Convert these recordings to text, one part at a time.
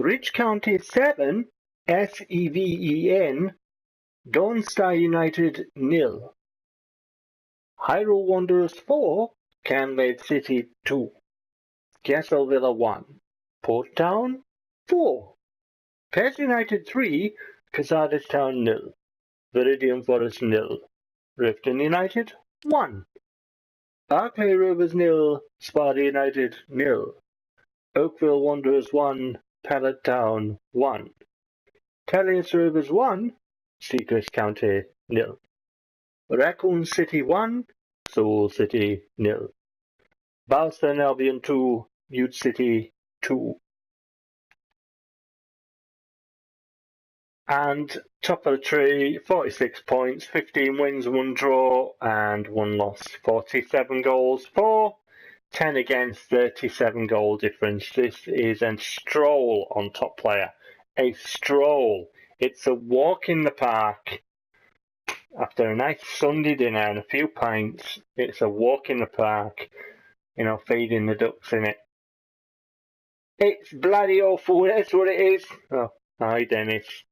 Rich County 7, SEVEN, Dawnstar United 0. Hyrule Wanderers 4, Canmade City 2. Castle Villa 1, Port Town 4. PES United 3, Casares Town 0. Viridian Forest 0. Riften United 1. Arclay Rovers 0, Sparta United 0. Oakville Wanderers 1, Pallet Town 1. Tellius Rovers 1, Seacrest County 0. Raccoon City 1, Soul City 0. Boston Albion 2, Ute City 2. And top of the tree, 46 points, 15 wins, 1 draw and 1 loss. 47 goals for, 10 against, 37 goal difference. This is a stroll on top player. A stroll. It's a walk in the park. After a nice Sunday dinner and a few pints, it's a walk in the park. You know, feeding the ducks in it. It's bloody awful, that's what it is. Oh, hi Dennis.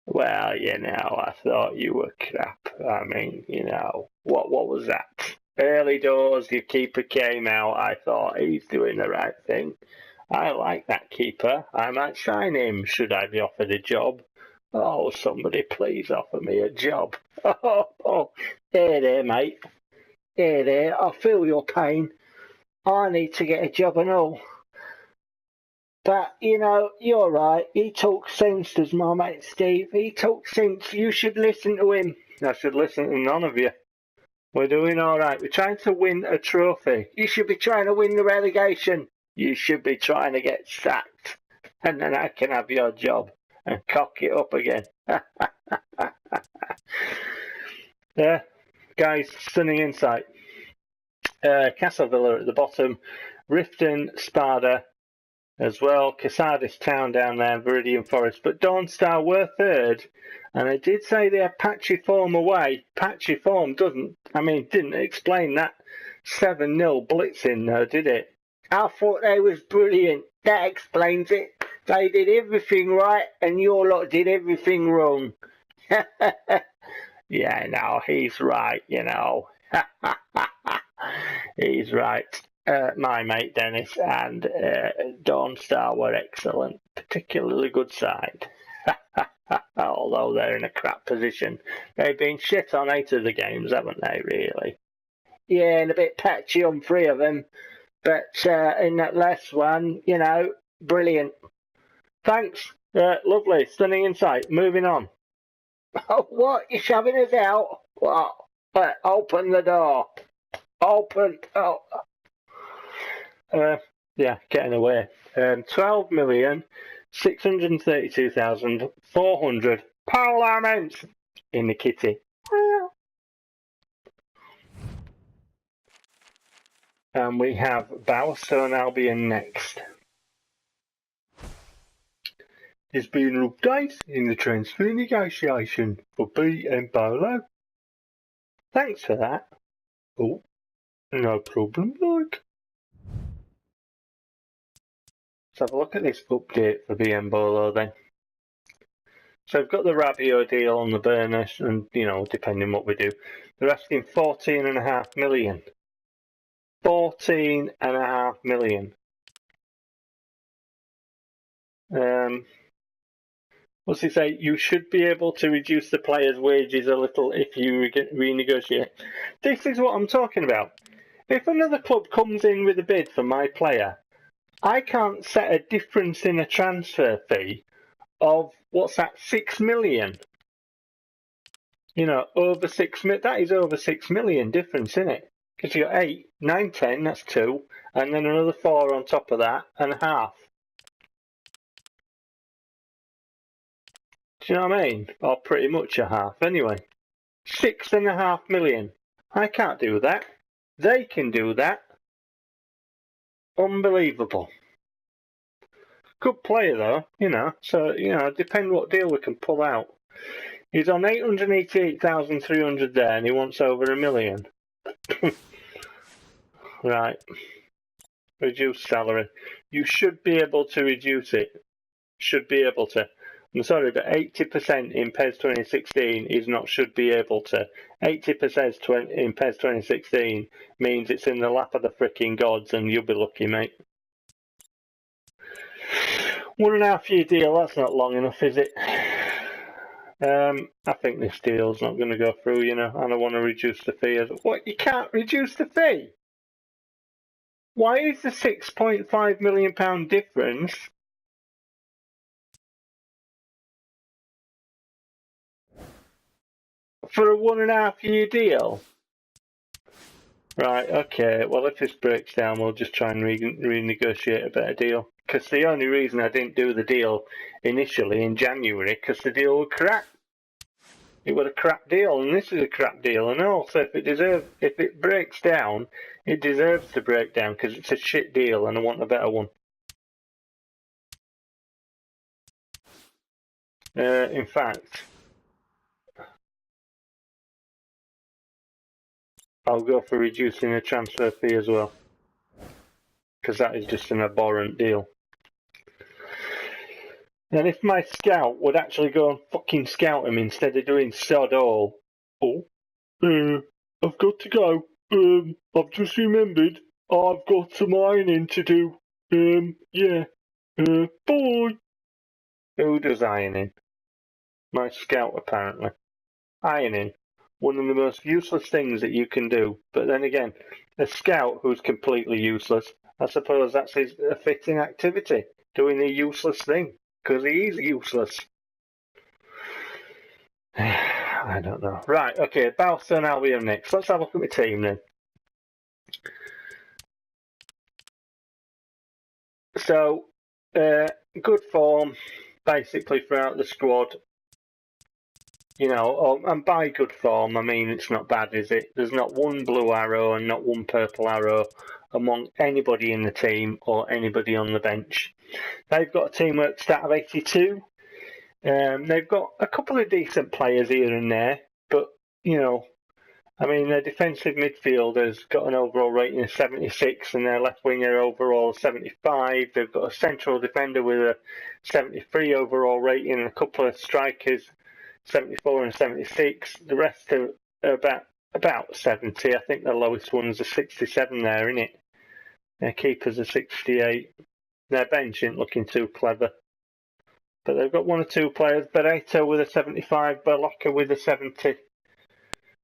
Well, you know, I thought you were crap. I mean, you know, what was that? Early doors, your keeper came out. I thought he's doing the right thing. I like that keeper. I might sign him, should I be offered a job. Oh, somebody please offer me a job. Oh, there, mate. There, I feel your pain. I need to get a job and all. But, you know, you're right. He talks sense, does my mate Steve. He talks sense. You should listen to him. I should listen to none of you. We're doing all right. We're trying to win a trophy. You should be trying to win the relegation. You should be trying to get sacked. And then I can have your job and cock it up again. Yeah, guys, stunning insight. Castle Villa at the bottom. Riften, Sparta as well. Casares Town down there, Viridian Forest. But Dawnstar were third. And I did say they had patchy form away. Patchy form didn't explain that 7-0 blitzing though, did it? I thought they was brilliant. That explains it. They did everything right and your lot did everything wrong. Yeah, no, he's right, you know. He's right. My mate Dennis and Dawnstar were excellent, particularly good side. Although they're in a crap position. They've been shit on 8 of the games, haven't they, really? Yeah, and a bit patchy on 3 of them. But in that last one, you know, brilliant. Thanks. Lovely. Stunning insight. Moving on. Oh, what? You're shoving us out? What? Open the door. Open. Oh. Yeah, getting away. 12,632,400 parliament in the kitty. And we have Bowerstone Albion next. There's been an update in the transfer negotiation for B and Bolo. Thanks for that. Oh, no problem, Mike. Let's have a look at this update for BM Bolo then. So we've got the Rabio deal on the burner, and you know, depending what we do, they're asking 14.5 million. 14.5 million. What's he say? You should be able to reduce the players' wages a little if you renegotiate. This is what I'm talking about. If another club comes in with a bid for my player, I can't set a difference in a transfer fee of, what's that, 6 million? You know, over 6 million. That is over 6 million difference, isn't it? Because you got 8, 9, 10, that's 2, and then another 4 on top of that, and a half. Do you know what I mean? Or pretty much a half, anyway. 6.5 million. I can't do that. They can do that. Unbelievable. Good player though, you know. So, you know, depend what deal we can pull out. He's on 888,300 there and he wants over 1 million. Right. Reduce salary. You should be able to reduce it. should be able to. I'm sorry, but 80% in PES 2016 is not should be able to. 80% in PES 2016 means it's in the lap of the freaking gods, and you'll be lucky, mate. 1.5 year deal, that's not long enough, is it? I think this deal's not going to go through, you know, and I want to reduce the fee. What, you can't reduce the fee? Why is the £6.5 million difference for a 1.5 year deal? Right, okay, well if this breaks down we'll just try and renegotiate a better deal. Because the only reason I didn't do the deal initially in January, because the deal was crap. It was a crap deal, and this is a crap deal, and also if it breaks down, it deserves to break down because it's a shit deal and I want a better one. In fact, I'll go for reducing the transfer fee as well, because that is just an abhorrent deal. And if my scout would actually go and fucking scout him instead of doing sod all. Oh, I've got to go. I've just remembered I've got some ironing to do. Yeah. Bye. Who does ironing? My scout, apparently. Ironing. One of the most useless things that you can do. But then again, a scout who's completely useless, I suppose that's a fitting activity. Doing a useless thing. Because he is useless. I don't know. Right, okay, Balstone Albion next. Let's have a look at my team then. So, good form, basically, throughout the squad. You know, and by good form, I mean it's not bad, is it? There's not one blue arrow and not one purple arrow among anybody in the team or anybody on the bench. They've got a teamwork stat of 82. They've got a couple of decent players here and there, but, you know, I mean, their defensive midfielder's got an overall rating of 76 and their left winger overall 75. They've got a central defender with a 73 overall rating and a couple of strikers, 74 and 76. The rest are about 70. I think the lowest one's a 67 there, isn't it? Their keeper's a 68. Their bench ain't looking too clever. But they've got one or two players, Barreto with a 75, Berlocca with a 70.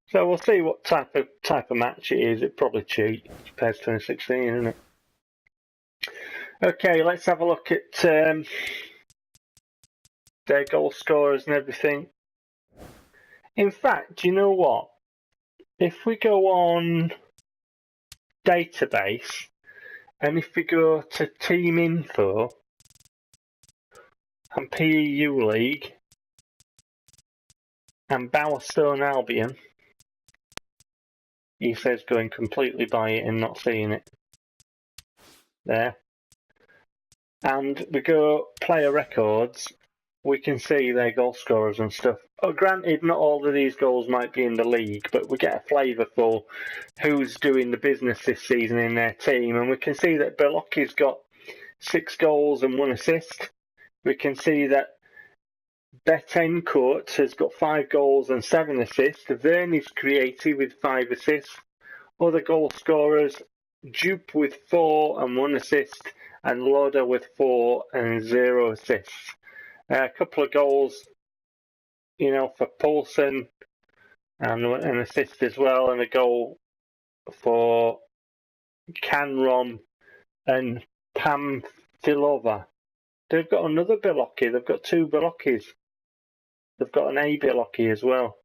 So we'll see what type of match it is. It probably cheat. It's PES 2016, isn't it? Okay, let's have a look at their goal scorers and everything. In fact, you know what? If we go on database, and if we go to team info and PEU League and Bowerstone Albion, he says going completely by it and not seeing it. There. And we go player records, we can see their goal scorers and stuff. Oh, granted, not all of these goals might be in the league, but we get a flavour for who's doing the business this season in their team. And we can see that Berlocchi's got 6 goals and 1 assist. We can see that Betancourt has got 5 goals and 7 assists. Verne is creative with 5 assists. Other goal scorers, Jupe with 4 and 1 assist, and Loda with 4 and 0 assists. A couple of goals, you know, for Paulson and an assist as well, and a goal for Canrom and Pamfilova. They've got another Berlocchi. They've got 2 Berloccchis. They've got an A Berlocchi as well.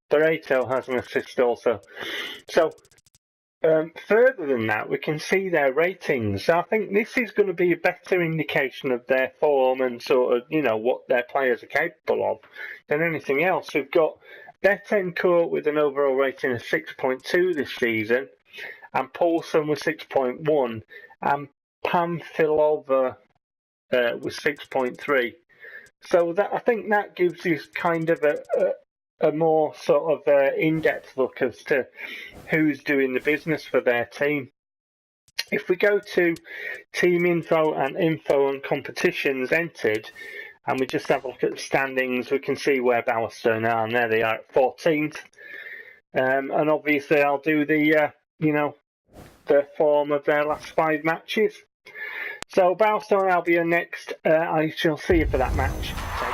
Barreto has an assist also. So, further than that, we can see their ratings. So I think this is going to be a better indication of their form and sort of, you know, what their players are capable of than anything else. We've got Betancourt with an overall rating of 6.2 this season, and Paulson with 6.1, and Pamfilova with 6.3. So that, I think that gives you kind of a more sort of in-depth look as to who's doing the business for their team. If we go to team info and info and competitions entered, and we just have a look at the standings, we can see where Bowerstone are, and there they are at 14th. And obviously I'll do the, the form of their last 5 matches. So Bowerstone Albion next, I shall see you for that match.